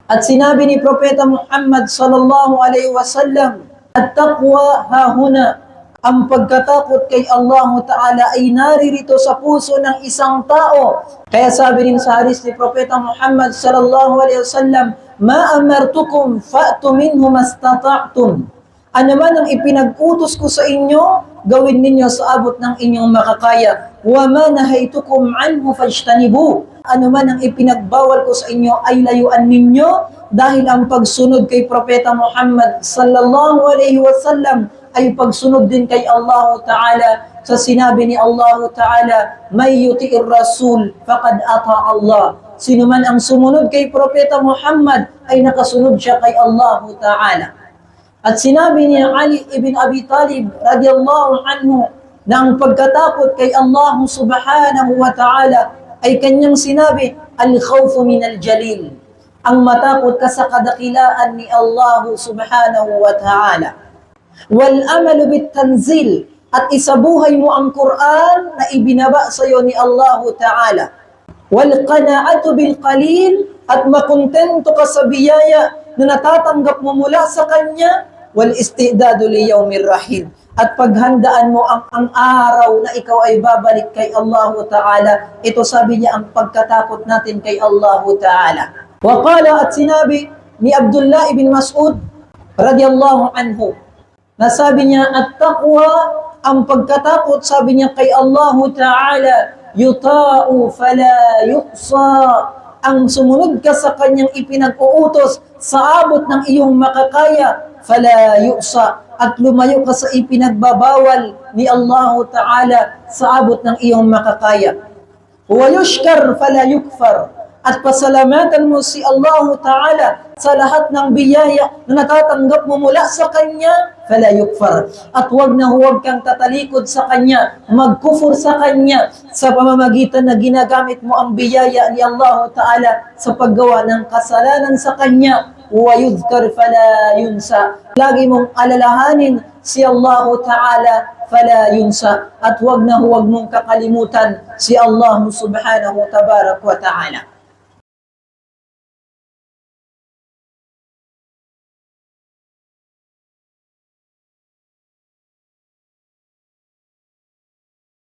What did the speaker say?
At sinabi ni Propeta Muhammad sallallahu alaihi wasallam, at-taqwa hahuna, ang pagkatakot kay Allah Ta'ala ay naririto sa puso ng isang tao. Kaya sabi rin sa hadis ni Propeta Muhammad sallallahu alaihi wasallam, ma amartukum fa'tu minhu mastata'tum. Ano man ang ipinag-utos ko sa inyo, gawin ninyo sa abot ng inyong makakaya. Wa ma nahaytukum anhu fajtanibu. Ano man ang ipinagbawal ko sa inyo ay layuan ninyo, dahil ang pagsunod kay Propeta Muhammad sallallahu alaihi wasallam ay pagsunod din kay Allah Ta'ala. Sa sinabi ni Allah Ta'ala, may yuti'ir rasul faqad ata Allah. Sino man ang sumunod kay Propeta Muhammad ay nakasunod siya kay Allah Ta'ala. At sinabi ni Ali ibn Abi Talib radiyallahu anhu na ang pagkatakot kay Allah subhanahu wa ta'ala ay kanyang sinabi, al-khawfu min al-jalil. Ang matakot ka sa kadakilaan ni Allah subhanahu wa ta'ala. Wal-amalu bit-tanzil. At isabuhay mo ang Quran na ibinaba sa iyo ni Allah ta'ala. Wal-qana'atu bil-qalil. At makontento ka sa biyaya na natatanggap mo mula sa Kanya. Wal-istidadu li yawmir rahim. At paghandaan mo ang araw na ikaw ay babalik kay Allah Ta'ala. Ito sabi niya ang pagkatakot natin kay Allah Ta'ala. Waqala, at sinabi ni Abdullah ibn Mas'ud radiyallahu anhu, nasabi niya, at-taqwa, ang pagkatakot, sabi niya kay Allah Ta'ala, yuta'u fala yuqsa. Ang sumunod ka sa Kanyang ipinag-uutos sa abot ng iyong makakaya, fala yuqsa. At lumayo ka sa ipinagbabawal ni Allah Ta'ala sa abot ng iyong makakaya. Wa yushkar fala yukfar. At pasalamatan mo si Allah Ta'ala sa lahat ng biyaya na natatanggap mo mula sa Kanya, fala yukfar. At huwag na huwag kang tatalikod sa Kanya, magkufur sa Kanya sa pamamagitan na ginagamit mo ang biyaya ni Allah Ta'ala sa paggawa ng kasalanan sa Kanya. Wa yudhkar fala yunsa. Lagi mong alalahanin si Allah Ta'ala, fala yunsa. At huwag na huwag mong kakalimutan si Allah subhanahu tabarak wa ta'ala.